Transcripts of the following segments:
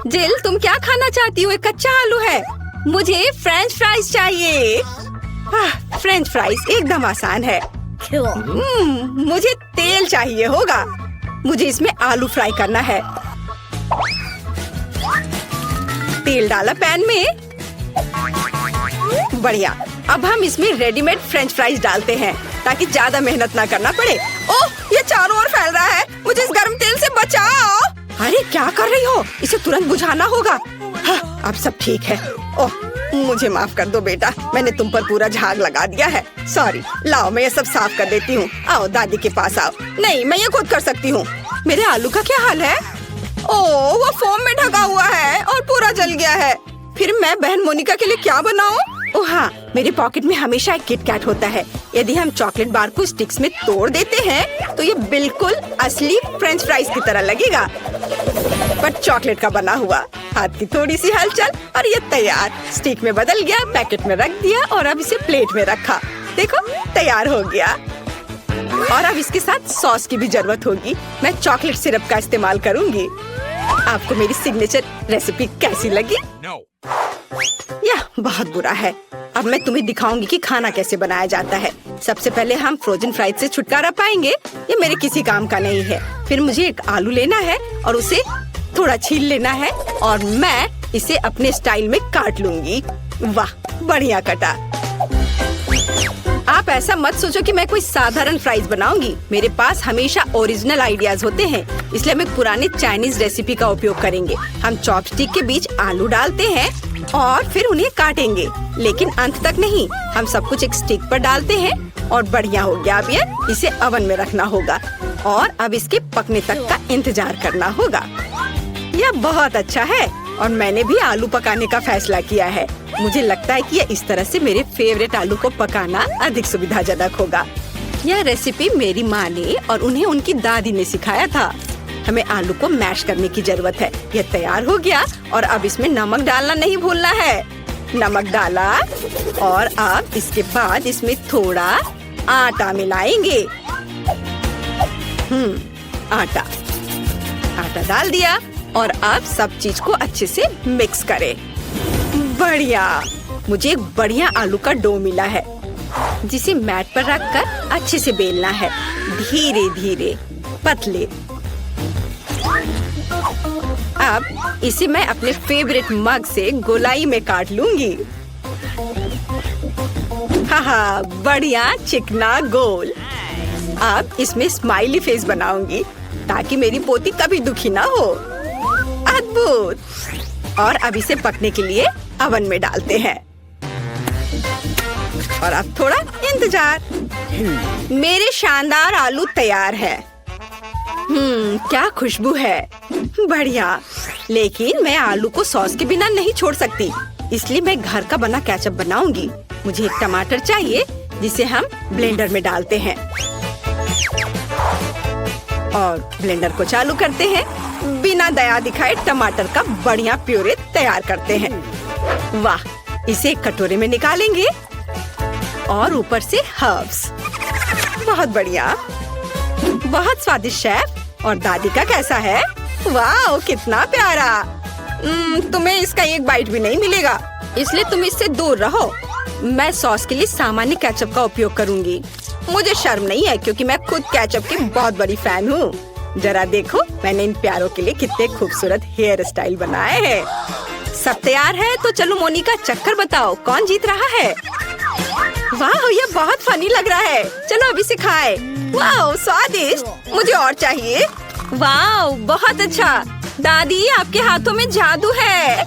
जिल, तुम क्या खाना चाहती हो? एक कच्चा आलू है। मुझे फ्रेंच फ्राइज चाहिए। फ्रेंच फ्राइज एकदम आसान है। मुझे तेल चाहिए होगा। मुझे इसमें आलू फ्राई करना है। तेल डाला पैन में। बढ़िया। अब हम इसमें रेडीमेड फ्रेंच फ्राइज डालते हैं ताकि ज्यादा मेहनत ना करना पड़े। ओह, ये चारों ओर फैल रहा है। मुझे इस गर्म तेल से बचाओ। अरे क्या कर रही हो? इसे तुरंत बुझाना होगा। हाँ, अब सब ठीक है। ओह, मुझे माफ कर दो बेटा, मैंने तुम पर पूरा झाग लगा दिया है। सॉरी। लाओ, मैं ये सब साफ कर देती हूँ। आओ दादी के पास आओ। नहीं, मैं ये खुद कर सकती हूँ। मेरे आलू का क्या हाल है? ओह, वो फोम में ढका हुआ है और पूरा जल गया है। फिर मैं बहन मोनिका के लिए क्या बनाऊं? ओह हाँ, मेरे पॉकेट में हमेशा एक किटकैट होता है। यदि हम चॉकलेट बार को स्टिक्स में तोड़ देते हैं तो ये बिल्कुल असली फ्रेंच फ्राइज की तरह लगेगा, पर चॉकलेट का बना हुआ। हाथ की थोड़ी सी हलचल और ये तैयार। स्टिक में बदल गया, पैकेट में रख दिया और अब इसे प्लेट में रखा। देखो, तैयार हो गया। और अब इसके साथ सॉस की भी जरूरत होगी। मैं चॉकलेट सिरप का इस्तेमाल करूंगी। आपको मेरी सिग्नेचर रेसिपी कैसी लगी? यह बहुत बुरा है। अब मैं तुम्हें दिखाऊंगी कि खाना कैसे बनाया जाता है। सबसे पहले हम फ्रोजन फ्राइज से छुटकारा पाएंगे। ये मेरे किसी काम का नहीं है। फिर मुझे एक आलू लेना है और उसे थोड़ा छील लेना है और मैं इसे अपने स्टाइल में काट लूंगी। वाह, बढ़िया कटा। आप ऐसा मत सोचो कि मैं कोई साधारण फ्राइज बनाऊंगी। मेरे पास हमेशा ओरिजिनल आइडियाज होते हैं, इसलिए हम एक पुराने चाइनीज रेसिपी का उपयोग करेंगे। हम चॉपस्टिक के बीच आलू डालते हैं और फिर उन्हें काटेंगे, लेकिन अंत तक नहीं। हम सब कुछ एक स्टिक पर डालते हैं और बढ़िया हो गया। अब ये इसे ओवन में रखना होगा और अब इसके पकने तक का इंतजार करना होगा। यह बहुत अच्छा है और मैंने भी आलू पकाने का फैसला किया है। मुझे लगता है कि यह इस तरह से मेरे फेवरेट आलू को पकाना अधिक सुविधाजनक होगा। यह रेसिपी मेरी माँ ने और उन्हें उनकी दादी ने सिखाया था। हमें आलू को मैश करने की जरूरत है। यह तैयार हो गया और अब इसमें नमक डालना नहीं भूलना है। नमक डाला और अब इसके बाद इसमें थोड़ा आटा मिलाएंगे। आटा डाल दिया और अब सब चीज को अच्छे से मिक्स करें। बढ़िया। मुझे एक बढ़िया आलू का डो मिला है जिसे मैट पर रखकर अच्छे से बेलना है। धीरे धीरे, पतले। अब इसे मैं अपने फेवरेट मग से गोलाई में काट लूंगी। हाँ, बढ़िया चिकना गोल। अब इसमें स्माइली फेस बनाऊंगी ताकि मेरी पोती कभी दुखी ना हो। अद्भुत। और अब इसे पकने के लिए ओवन में डालते हैं और अब थोड़ा इंतजार। मेरे शानदार आलू तैयार है। क्या खुशबू है। बढ़िया। लेकिन मैं आलू को सॉस के बिना नहीं छोड़ सकती, इसलिए मैं घर का बना केचप बनाऊंगी। मुझे एक टमाटर चाहिए जिसे हम ब्लेंडर में डालते हैं और ब्लेंडर को चालू करते हैं। बिना दया दिखाए टमाटर का बढ़िया प्यूरे तैयार करते हैं। वाह, इसे एक कटोरे में निकालेंगे और ऊपर से हर्ब्स। बहुत बढ़िया, बहुत स्वादिष्ट शेफ। और दादी का कैसा है? वाह, कितना प्यारा। तुम्हें इसका एक बाइट भी नहीं मिलेगा, इसलिए तुम इससे दूर रहो। मैं सॉस के लिए सामान्य केचप का उपयोग करूंगी। मुझे शर्म नहीं है क्योंकि मैं खुद केचप की बहुत बड़ी फैन हूँ। जरा देखो, मैंने इन प्यारों के लिए कितने खूबसूरत हेयर स्टाइल बनाए हैं। सब तैयार है तो चलो मोनिका, चक्कर बताओ कौन जीत रहा है। वाह, ये बहुत फनी लग रहा है। चलो अभी से खाए। वाह, स्वादिष्ट। मुझे और चाहिए। वाह, बहुत अच्छा। दादी, आपके हाथों में जादू है।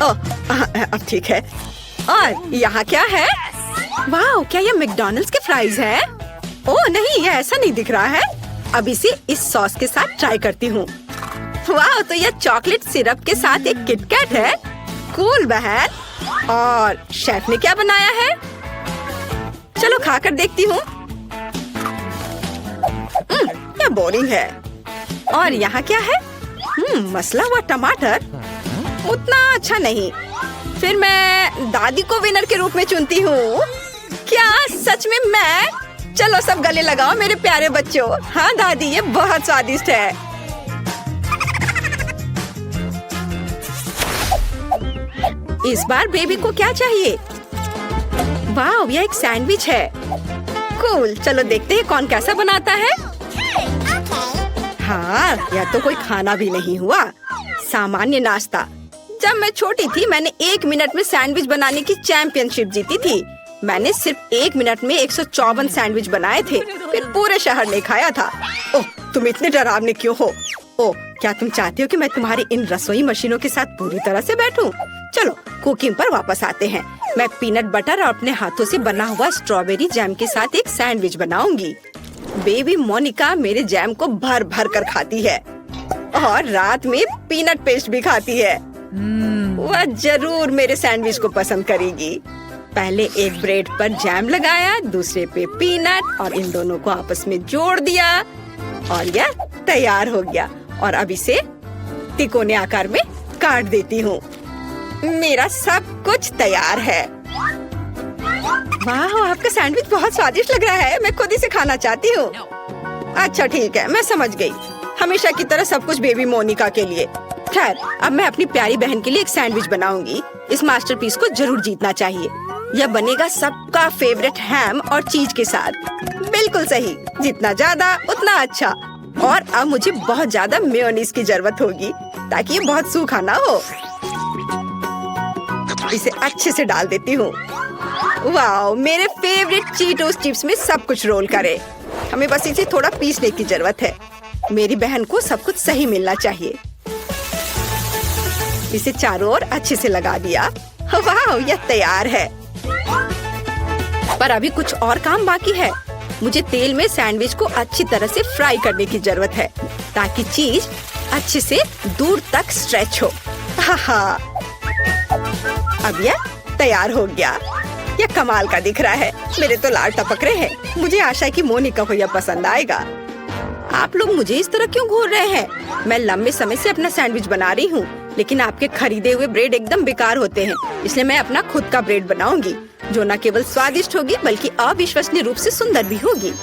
ओह, अब ठीक है। और यहाँ क्या है? वाह, क्या ये मैकडॉनल्ड्स के फ्राइज हैं? ओह नहीं, ये ऐसा नहीं दिख रहा है। अब इसे इस सॉस के साथ ट्राई करती हूँ। वाह, तो यह चॉकलेट सिरप के साथ एक किटकैट है। कूल बहन। और शेफ ने क्या बनाया है? चलो खाकर देखती हूँ। यह बोरिंग है। और यहाँ क्या है? मसला हुआ टमाटर। उतना अच्छा नहीं। फिर मैं दादी को विनर के रूप में चुनती हूँ। क्या सच में मैं? चलो सब गले लगाओ मेरे प्यारे बच्चों। हाँ दादी, ये बहुत स्वादिष्ट है। इस बार बेबी को क्या चाहिए? वाह, यह एक सैंडविच है। कूल, चलो देखते हैं कौन कैसा बनाता है। हाँ, यह तो कोई खाना भी नहीं हुआ, सामान्य नाश्ता। जब मैं छोटी थी मैंने 1 मिनट में सैंडविच बनाने की चैंपियनशिप जीती थी। मैंने सिर्फ 1 मिनट में 154 सैंडविच बनाए थे, फिर पूरे शहर ने खाया था। ओह, तुम इतने डरावने क्यों हो? ओह, क्या तुम चाहती हो कि मैं तुम्हारी इन रसोई मशीनों के साथ पूरी तरह से बैठूं? चलो कुकिंग पर वापस आते हैं। मैं पीनट बटर और अपने हाथों से बना हुआ स्ट्रॉबेरी जैम के साथ एक सैंडविच बनाऊंगी। बेबी मोनिका मेरे जैम को भर भर कर खाती है और रात में पीनट पेस्ट भी खाती है। वह जरूर मेरे सैंडविच को पसंद करेगी। पहले एक ब्रेड पर जैम लगाया, दूसरे पे पीनट और इन दोनों को आपस में जोड़ दिया और यह तैयार हो गया। और अब इसे तिकोने आकार में काट देती हूँ। मेरा सब कुछ तैयार है। वाह, आपका सैंडविच बहुत स्वादिष्ट लग रहा है। मैं खुद इसे खाना चाहती हूँ। अच्छा ठीक है, मैं समझ गई। हमेशा की तरह सब कुछ बेबी मोनिका के लिए। खैर, अब मैं अपनी प्यारी बहन के लिए एक सैंडविच बनाऊंगी। इस मास्टरपीस को जरूर जीतना चाहिए। यह बनेगा सबका फेवरेट हैम और चीज के साथ। बिल्कुल सही, जितना ज्यादा उतना अच्छा। और अब मुझे बहुत ज्यादा मेयोनीज की जरूरत होगी ताकि ये बहुत सूखा ना हो। इसे अच्छे से डाल देती हूँ। वाह, मेरे फेवरेट चीटोस चिप्स में सब कुछ रोल करे। हमें बस इसे थोड़ा पीसने की जरूरत है। मेरी बहन को सब कुछ सही मिलना चाहिए। इसे चारों ओर अच्छे से लगा दिया। वाह, यह तैयार है। पर अभी कुछ और काम बाकी है। मुझे तेल में सैंडविच को अच्छी तरह से फ्राई करने की जरूरत है ताकि चीज अच्छे से दूर तक स्ट्रेच हो। हाँ, अब यह तैयार हो गया। यह कमाल का दिख रहा है। मेरे तो लाल टपक रहे हैं। मुझे आशा है कि मोनिका को यह पसंद आएगा। आप लोग मुझे इस तरह क्यों घूर रहे हैं? मैं लंबे समय से अपना सैंडविच बना रही हूँ, लेकिन आपके खरीदे हुए ब्रेड एकदम बेकार होते हैं। इसलिए मैं अपना खुद का ब्रेड बनाऊंगी जो न केवल स्वादिष्ट होगी बल्कि अविश्वसनीय रूप से सुंदर भी होगी।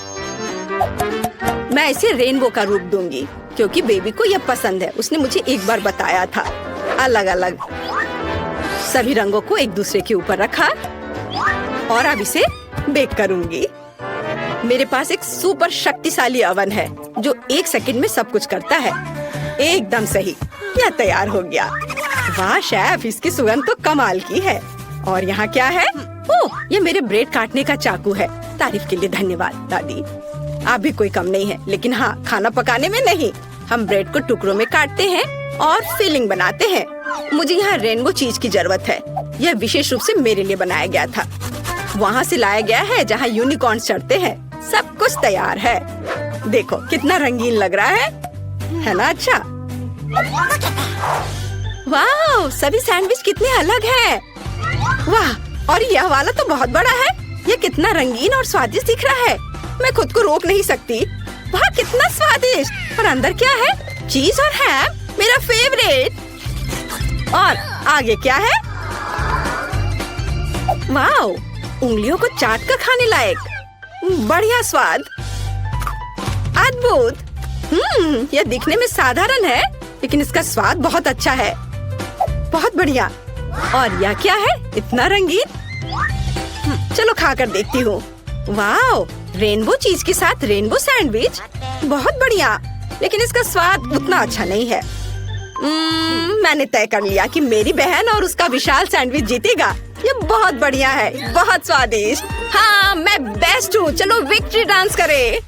मैं इसे रेनबो का रूप दूंगी क्योंकि बेबी को यह पसंद है। उसने मुझे एक बार बताया था। अलग अलग सभी रंगों को एक दूसरे के ऊपर रखा और अब इसे बेक करूंगी। मेरे पास एक सुपर शक्तिशाली ओवन है जो 1 सेकंड में सब कुछ करता है। एकदम सही, यह तैयार हो गया। वाह शेफ, इसकी सुगंध तो कमाल की है। और यहाँ क्या है? ओह, ये मेरे ब्रेड काटने का चाकू है। तारीफ के लिए धन्यवाद दादी। आप भी कोई कम नहीं है, लेकिन हाँ, खाना पकाने में नहीं। हम ब्रेड को टुकड़ों में काटते हैं और फिलिंग बनाते हैं। मुझे यहाँ रेनबो चीज की जरूरत है। यह विशेष रूप से मेरे लिए बनाया गया था। वहाँ से लाया गया है जहाँ यूनिकॉर्न चढ़ते हैं। सब कुछ तैयार है। देखो कितना रंगीन लग रहा है ना? अच्छा, वाह, सभी सैंडविच कितने अलग हैं। वाह, और यह वाला तो बहुत बड़ा है। यह कितना रंगीन और स्वादिष्ट दिख रहा है। मैं खुद को रोक नहीं सकती। वाह, कितना स्वादिष्ट। और अंदर क्या है? चीज और हैम, मेरा फेवरेट। और आगे क्या है? वाह, उंगलियों को चाट कर खाने लायक। बढ़िया स्वाद, अद्भुत। यह दिखने में साधारण है लेकिन इसका स्वाद बहुत अच्छा है। बहुत बढ़िया। और यह क्या है? इतना रंगीन। चलो खाकर देखती हूँ। वाह, रेनबो चीज के साथ रेनबो सैंडविच, बहुत बढ़िया। लेकिन इसका स्वाद उतना अच्छा नहीं है। मैंने तय कर लिया कि मेरी बहन और उसका विशाल सैंडविच जीतेगा। ये बहुत बढ़िया है, बहुत स्वादिष्ट। हाँ, मैं बेस्ट हूँ। चलो विक्ट्री डांस करें।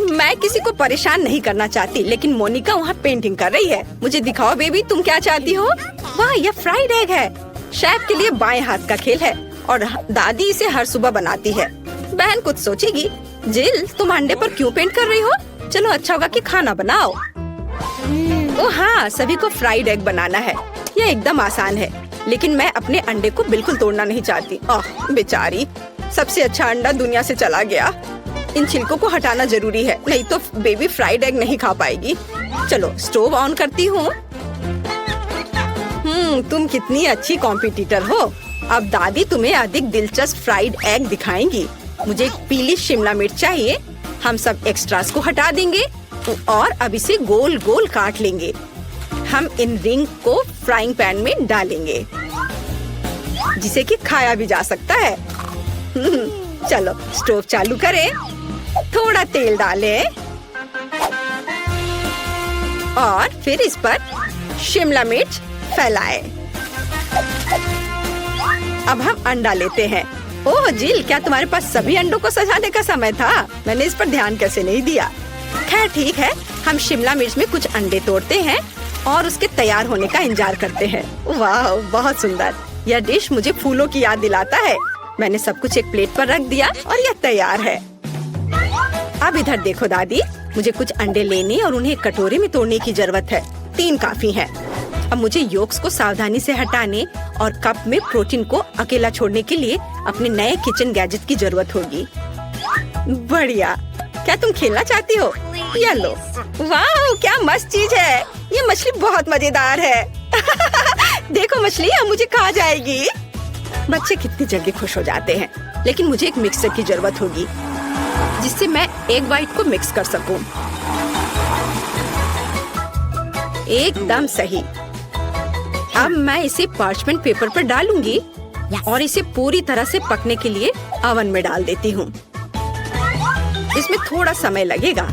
मैं किसी को परेशान नहीं करना चाहती, लेकिन मोनिका वहाँ पेंटिंग कर रही है। मुझे दिखाओ बेबी, तुम क्या चाहती हो? वाह, यह फ्राइड एग है। शेफ के लिए बाएं हाथ का खेल है और दादी इसे हर सुबह बनाती है। बहन कुछ सोचेगी। जिल, तुम अंडे पर क्यों पेंट कर रही हो? चलो अच्छा होगा कि खाना बनाओ। ओह हाँ, सभी को फ्राइड एग बनाना है। यह एकदम आसान है, लेकिन मैं अपने अंडे को बिल्कुल तोड़ना नहीं चाहती। ओह बेचारी, सबसे अच्छा अंडा दुनिया से चला गया। इन छिलकों को हटाना जरूरी है, नहीं तो बेबी फ्राइड एग नहीं खा पाएगी। चलो स्टोव ऑन करती हूँ। तुम कितनी अच्छी कॉम्पिटिटर हो। अब दादी तुम्हें अधिक दिलचस्प फ्राइड एग दिखाएंगी। मुझे एक पीली शिमला मिर्च चाहिए। हम सब एक्स्ट्रास को हटा देंगे और अब इसे गोल गोल काट लेंगे। हम इन रिंग को फ्राइंग पैन में डालेंगे, जिसे कि खाया भी जा सकता है। चलो स्टोव चालू करें, थोड़ा तेल डालें और फिर इस पर शिमला मिर्च फैलाएं। अब हम अंडा लेते हैं। ओह जिल, क्या तुम्हारे पास सभी अंडों को सजाने का समय था? मैंने इस पर ध्यान कैसे नहीं दिया। खैर ठीक है, हम शिमला मिर्च में कुछ अंडे तोड़ते हैं और उसके तैयार होने का इंतजार करते हैं। वाह, बहुत सुंदर। यह डिश मुझे फूलों की याद दिलाता है। मैंने सब कुछ एक प्लेट पर रख दिया और यह तैयार है। अब इधर देखो दादी, मुझे कुछ अंडे लेने और उन्हें कटोरे में तोड़ने की जरूरत है। 3 काफी है। अब मुझे योक्स को सावधानी से हटाने और कप में प्रोटीन को अकेला छोड़ने के लिए अपने नए किचन गैजेट की जरूरत होगी। बढ़िया, क्या तुम खेलना चाहती हो? ये लो। वाह, क्या मस्त चीज है। ये मछली बहुत मजेदार है। देखो मछली अब मुझे खा जाएगी। बच्चे कितनी जल्दी खुश हो जाते हैं। लेकिन मुझे एक मिक्सर की जरूरत होगी, जिससे मैं एग व्हाइट को मिक्स कर सकूं। एकदम सही। अब मैं इसे पार्चमेंट पेपर पर डालूंगी और इसे पूरी तरह से पकने के लिए ओवन में डाल देती हूँ। इसमें थोड़ा समय लगेगा।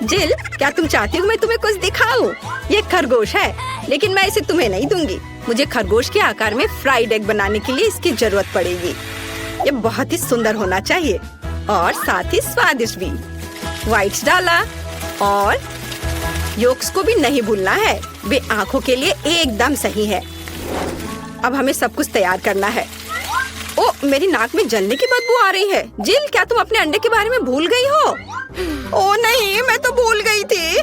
जिल, क्या तुम चाहती हो मैं तुम्हें कुछ दिखाऊं? ये खरगोश है, लेकिन मैं इसे तुम्हें नहीं दूंगी। मुझे खरगोश के आकार में फ्राइड एग बनाने के लिए इसकी जरूरत पड़ेगी। ये बहुत ही सुंदर होना चाहिए और साथ ही स्वादिष्ट भी। व्हाइट्स डाला और योक्स को भी नहीं भूलना है। वे आँखों के लिए एकदम सही है। अब हमें सब कुछ तैयार करना है। ओ, मेरी नाक में जलने की बदबू आ रही है। जिल, क्या तुम अपने अंडे के बारे में भूल गई हो? ओ नहीं, मैं तो भूल गई थी।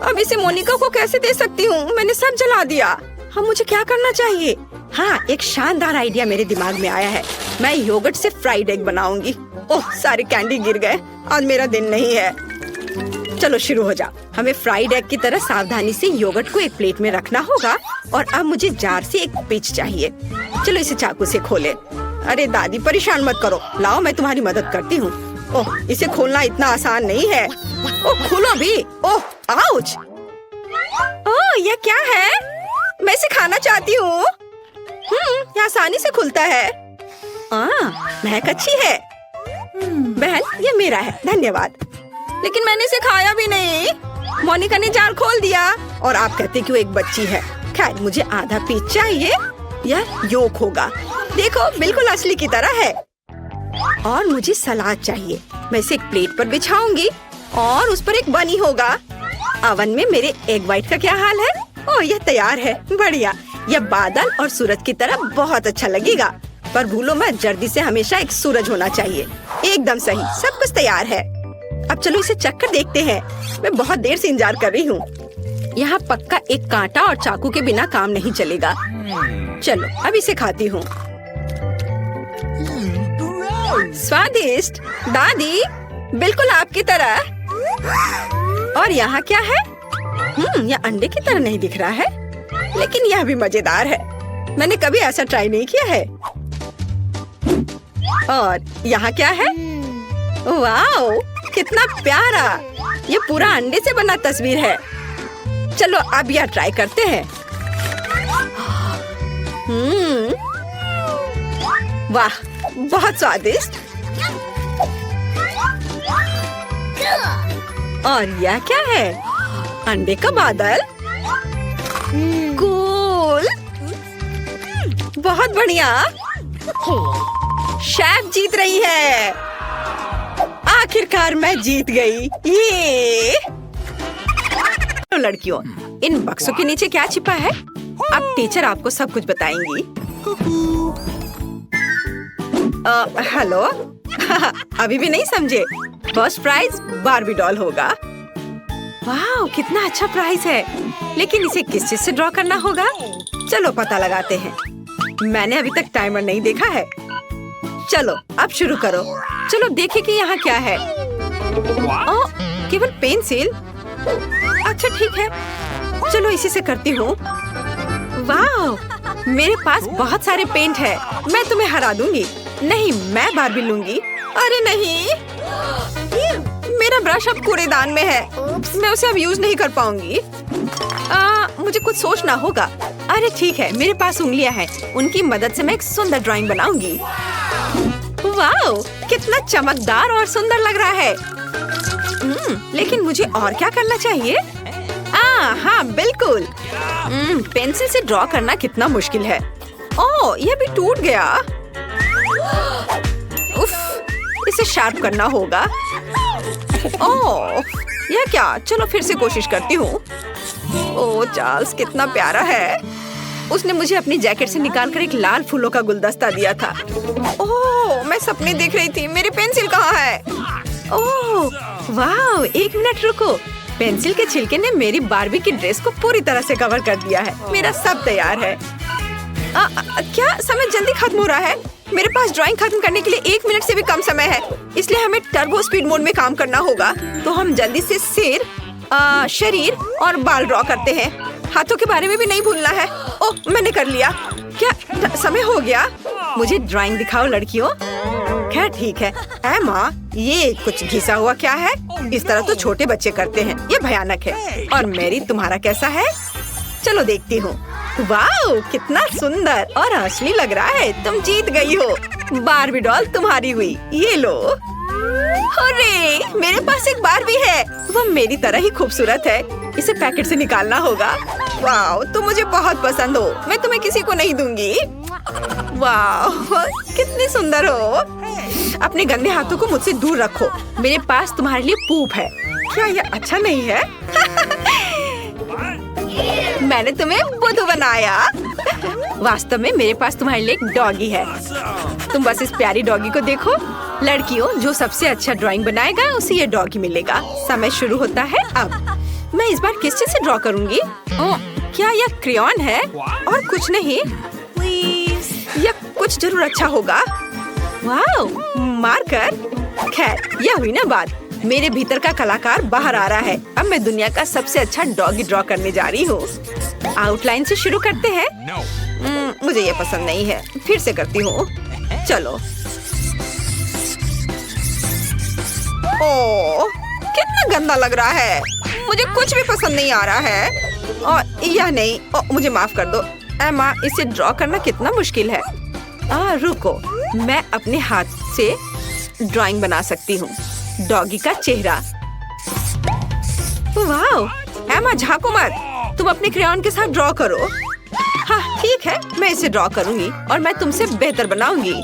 अब इसे मोनिका को कैसे दे सकती हूँ? मैंने सब जला दिया। अब मुझे क्या करना चाहिए? हाँ, एक शानदार आइडिया मेरे दिमाग में आया है। मैं योगर्ट से फ्राइड एग बनाऊंगी। ओह, सारे कैंडी गिर गए। आज मेरा दिन नहीं है। चलो शुरू हो जाओ। हमें फ्राइड एग की तरह सावधानी से योगर्ट को एक प्लेट में रखना होगा और अब मुझे जार से एक पिंच चाहिए। चलो इसे चाकू से खोले। अरे दादी, परेशान मत करो। लाओ, मैं तुम्हारी मदद करती हूँ। ओह, इसे खोलना इतना आसान नहीं है। ओह, खोलो भी। ओह, आउच। ओह, यह क्या है? मैं इसे खाना चाहती हूँ। यह आसानी से खुलता है। महक अच्छी है। बहन, ये मेरा है, धन्यवाद। लेकिन मैंने इसे खाया भी नहीं। मोनिका ने जार खोल दिया और आप कहते कि वो एक बच्ची है। खैर, मुझे आधा पीस चाहिए। यह योक होगा। देखो, बिल्कुल असली की तरह है। और मुझे सलाद चाहिए। मैं इसे एक प्लेट पर बिछाऊंगी और उस पर एक बनी होगा। ओवन में मेरे एग व्हाइट का क्या हाल है? ओह, यह तैयार है। बढ़िया। यह बादल और सूरज की तरह बहुत अच्छा लगेगा। पर भूलो मत, जल्दी से हमेशा एक सूरज होना चाहिए। एकदम सही, सब कुछ तैयार है। अब चलो इसे चखकर देखते हैं। मैं बहुत देर से इंतजार कर रही हूँ। यहाँ पक्का एक कांटा और चाकू के बिना काम नहीं चलेगा। चलो अब इसे खाती हूँ। स्वादिष्ट दादी, बिल्कुल आपकी तरह। और यहाँ क्या है? यह अंडे की तरह नहीं दिख रहा है, लेकिन यह भी मजेदार है। मैंने कभी ऐसा ट्राई नहीं किया है। और यहाँ क्या है? वाओ, कितना प्यारा। ये पूरा अंडे से बना तस्वीर है। चलो अब यह ट्राई करते हैं। वाह, बहुत स्वादिष्ट। और यह क्या है? अंडे का बादल। कूल, बहुत बढ़िया। शेफ जीत रही है। आखिरकार मैं जीत गई। ये लड़कियों, इन बक्सों के नीचे क्या छिपा है? अब टीचर आपको सब कुछ बताएंगी। हेलो। अभी भी नहीं समझे? फर्स्ट प्राइज बार्बी डॉल होगा। वाह, कितना अच्छा प्राइज है। लेकिन इसे किस चीज से ड्रॉ करना होगा? चलो पता लगाते हैं। मैंने अभी तक टाइमर नहीं देखा है। चलो अब शुरू करो। चलो देखें कि यहाँ क्या है। ओह, केवल पेंसिल। अच्छा ठीक है, चलो इसी से करती हूँ। वाह, मेरे पास बहुत सारे पेंट है। मैं तुम्हें हरा दूंगी। नहीं, मैं बार्बी लूंगी। अरे नहीं, मेरा ब्रश अब कूड़ेदान में है। मैं उसे अब यूज नहीं कर पाऊंगी। मुझे कुछ सोचना होगा। अरे ठीक है, मेरे पास उंगलियां हैं। उनकी मदद से मैं एक सुंदर ड्राइंग बनाऊंगी। वाओ, कितना चमकदार और सुंदर लग रहा है। लेकिन मुझे और क्या करना चाहिए? हाँ बिल्कुल। पेंसिल से ड्रॉ करना कितना मुश्किल है। ओह, यह भी टूट गया। उफ, इसे शार्प करना होगा। ओह, यह क्या? चलो फिर से कोशिश करती हूँ। ओह चार्ल्स कितना प्यारा है। उसने मुझे अपनी जैकेट से निकालकर एक लाल फूलों का गुलदस्ता दिया था। ओह, मैं सपने देख रही थी। मेरी पेंसिल कहाँ है? ओह वाह, एक मिनट रुको। पेंसिल के छिलके ने मेरी बार्बी की ड्रेस को पूरी तरह से कवर कर दिया है। मेरा सब तैयार है। क्या समय जल्दी खत्म हो रहा है? मेरे पास ड्राइंग खत्म करने के लिए 1 मिनट से भी कम समय है, इसलिए हमें टर्बो स्पीड मोड में काम करना होगा। तो हम जल्दी से सिर, शरीर और बाल ड्रॉ करते हैं। हाथों के बारे में भी नहीं भूलना है। ओह, मैंने कर लिया। क्या समय हो गया? मुझे ड्राइंग दिखाओ लड़कियों। खैर ठीक है। एमा, ये कुछ घिसा हुआ क्या है? इस तरह तो छोटे बच्चे करते हैं। ये भयानक है। और मेरी, तुम्हारा कैसा है? चलो देखती हूँ। वाओ, कितना सुंदर और असली लग रहा है। तुम जीत गई हो। बार्बी डॉल तुम्हारी हुई। ये लो। अरे, मेरे पास एक बार्बी है। वो मेरी तरह ही खूबसूरत है। इसे पैकेट से निकालना होगा। वाओ, तुम मुझे बहुत पसंद हो। मैं तुम्हें किसी को नहीं दूंगी। वाओ, कितनी सुंदर हो। अपने गंदे हाथों को मुझसे दूर रखो। मेरे पास तुम्हारे लिए पूप है। क्या यह अच्छा नहीं है? मैंने तुम्हें बुद्धू बनाया। वास्तव में मेरे पास तुम्हारे लिए एक डॉगी है। तुम बस इस प्यारी डॉगी को देखो। लड़कियों, जो सबसे अच्छा ड्राइंग बनाएगा उसे ये डॉगी मिलेगा। समय शुरू होता है अब। मैं इस बार किस चीज से ड्रॉ करूंगी? क्या यह क्रेयॉन है? और कुछ नहीं? यह कुछ जरूर अच्छा होगा। Wow, marker. खैर, यह हुई ना बात। मेरे भीतर का कलाकार बाहर आ रहा है। अब मैं दुनिया का सबसे अच्छा डॉगी ड्रॉ करने जा रही हूँ। आउटलाइन से शुरू करते हैं। मुझे ये पसंद नहीं है। फिर से करती हूँ। चलो। ओह, कितना गंदा लग रहा है। मुझे कुछ भी पसंद नहीं आ रहा है। और यह नहीं। मुझे माफ कर दो एमा, इसे ड्रॉ करना कितना मुश्किल है। रुको, मैं अपने हाथ से ड्राइंग बना सकती हूँ। डॉगी का चेहरा। वाह, एमा झांको मत। तुम अपने क्रेयॉन के साथ ड्रॉ करो। हाँ ठीक है, मैं इसे ड्रॉ करूंगी और मैं तुमसे बेहतर बनाऊंगी।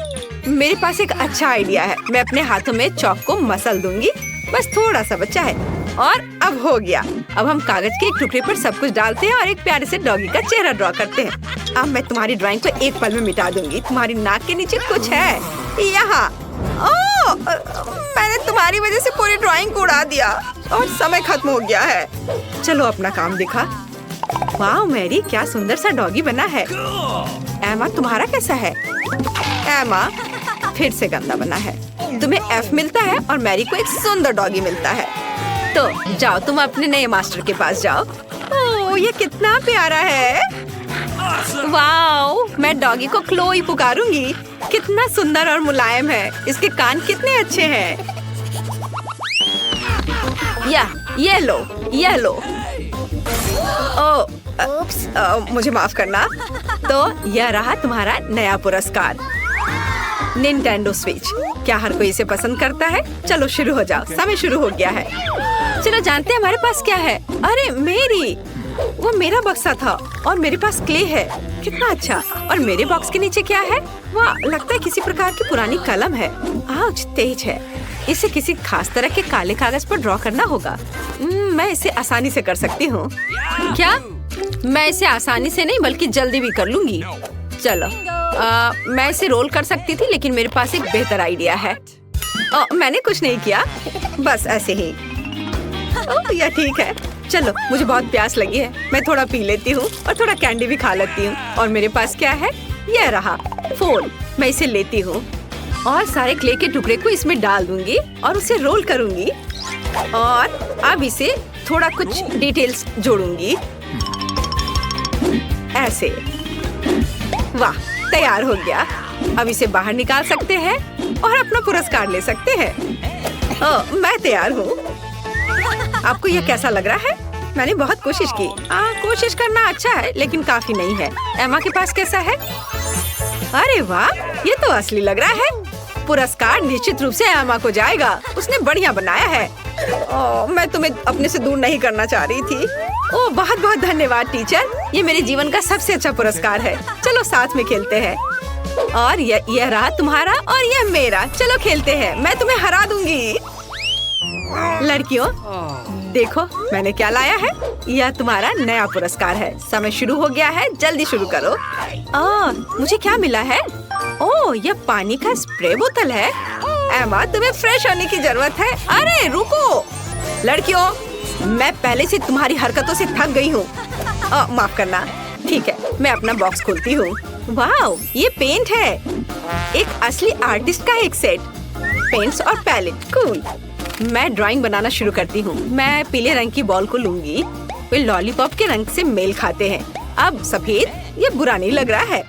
मेरे पास एक अच्छा आइडिया है। मैं अपने हाथों में चॉक को मसल दूंगी। बस थोड़ा सा बचा है। और अब हो गया। अब हम कागज के एक टुकड़े पर सब कुछ डालते हैं और एक प्यारे से डॉगी का चेहरा ड्रॉ करते हैं। अब मैं तुम्हारी ड्राइंग को एक पल में मिटा दूंगी। तुम्हारी नाक के नीचे कुछ है यहाँ। ओह, मैंने तुम्हारी वजह से पूरी ड्राइंग को उड़ा दिया और समय खत्म हो गया है। चलो अपना काम दिखा। वाह मैरी, क्या सुंदर सा डॉगी बना है। एमा, तुम्हारा कैसा है? एमा, फिर से गंदा बना है। तुम्हें F मिलता है और मैरी को एक सुंदर डॉगी मिलता है। तो जाओ, तुम अपने नए मास्टर के पास जाओ। ओह, ये कितना प्यारा है। वाओ, मैं डॉगी को क्लोई पुकारूंगी। कितना सुंदर और मुलायम है। इसके कान कितने अच्छे हैं। ये लो, ये लो। मुझे माफ करना। तो यह रहा तुम्हारा नया पुरस्कार, निंटेंडो स्विच। क्या हर कोई इसे पसंद करता है? चलो शुरू हो जाओ। समय शुरू हो गया है। चलो जानते हैं हमारे पास क्या है। अरे मेरी, वो मेरा बक्सा था और मेरे पास क्ले है। कितना अच्छा। और मेरे बॉक्स के नीचे क्या है? वाह, लगता है किसी प्रकार की पुरानी कलम है। आउच, तेज है। इसे किसी खास तरह के काले कागज पर ड्रॉ करना होगा। मैं इसे आसानी से कर सकती हूँ। क्या? मैं इसे आसानी से नहीं बल्कि जल्दी भी कर लूंगी। चलो, मैं इसे रोल कर सकती थी, लेकिन मेरे पास एक बेहतर आइडिया है। मैंने कुछ नहीं किया, बस ऐसे ही। यह ठीक है। चलो, मुझे बहुत प्यास लगी है। मैं थोड़ा पी लेती हूँ और थोड़ा कैंडी भी खा लेती हूँ। और मेरे पास क्या है? यह रहा फोन। मैं इसे लेती हूँ और सारे क्ले के टुकड़े को इसमें डाल दूंगी और उसे रोल करूंगी। और अब इसे थोड़ा कुछ डिटेल्स जोड़ूंगी, ऐसे। वाह, तैयार हो गया। अब इसे बाहर निकाल सकते हैं और अपना पुरस्कार ले सकते हैं। मैं तैयार हूँ। आपको ये कैसा लग रहा है? मैंने बहुत कोशिश की। कोशिश करना अच्छा है लेकिन काफी नहीं है। एमा के पास कैसा है? अरे वाह, ये तो असली लग रहा है। पुरस्कार निश्चित रूप से एमा को जाएगा। उसने बढ़िया बनाया है। मैं तुम्हें अपने से दूर नहीं करना चाह रही थी। ओह, बहुत बहुत धन्यवाद टीचर। ये मेरे जीवन का सबसे अच्छा पुरस्कार है। चलो साथ में खेलते हैं। और यह रहा तुम्हारा और यह मेरा। चलो खेलते हैं, मैं तुम्हें हरा दूंगी। लड़कियों देखो मैंने क्या लाया है। यह तुम्हारा नया पुरस्कार है। समय शुरू हो गया है, जल्दी शुरू करो। मुझे क्या मिला है? ओह, यह पानी का स्प्रे बोतल है। एमा, तुम्हें फ्रेश होने की जरूरत है। अरे रुको लड़कियों, मैं पहले से तुम्हारी हरकतों से थक गई हूँ। माफ करना। ठीक है, मैं अपना बॉक्स खोलती हूँ। वाह, ये पेंट है। एक असली आर्टिस्ट का एक सेट। पेंट्स और पैलेट, कूल। मैं ड्राइंग बनाना शुरू करती हूँ। मैं पीले रंग की बॉल को लूंगी। वे लॉलीपॉप के रंग से मेल खाते हैं। अब सफेद, ये बुरा नहीं लग रहा है।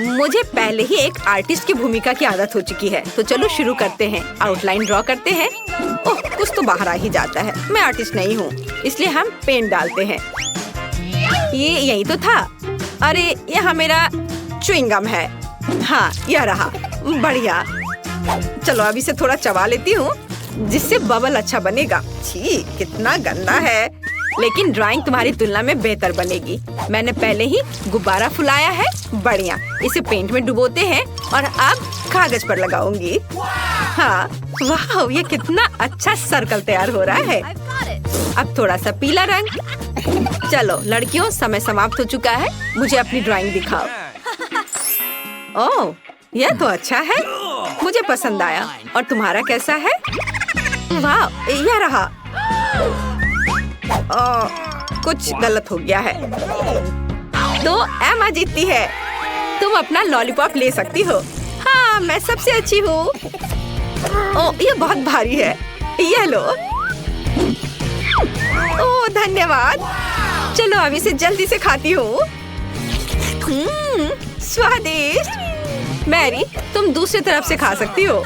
मुझे पहले ही एक आर्टिस्ट की भूमिका की आदत हो चुकी है। तो चलो शुरू करते हैं। आउटलाइन ड्रॉ करते हैं। ओह, कुछ तो बाहर आ ही जाता है। मैं आर्टिस्ट नहीं हूँ, इसलिए हम पेंट डालते हैं। ये यही तो था। अरे यहाँ मेरा च्युइंगम है। हाँ, यह रहा। बढ़िया। चलो अब इसे थोड़ा चबा लेती हूँ जिससे बबल अच्छा बनेगा। छी, कितना गंदा है। लेकिन ड्राइंग तुम्हारी तुलना में बेहतर बनेगी। मैंने पहले ही गुब्बारा फुलाया है। बढ़िया। इसे पेंट में डुबोते हैं और अब कागज पर लगाऊंगी। हाँ, वाह, ये कितना अच्छा सर्कल तैयार हो रहा है। अब थोड़ा सा पीला रंग। चलो लड़कियों, समय समाप्त हो चुका है। मुझे अपनी ड्राइंग दिखाओ। ओह, यह तो अच्छा है। मुझे पसंद आया। और तुम्हारा कैसा है? वाह, यह रहा। कुछ गलत हो गया है। तो एमा जीतती है। तुम अपना लॉलीपॉप ले सकती हो। हाँ, मैं सबसे अच्छी हूँ। ओह, ये बहुत भारी है। ये लो। ओह, धन्यवाद। चलो अब इसे जल्दी से खाती हूँ। स्वादिष्ट। मैरी, तुम दूसरी तरफ से खा सकती हो।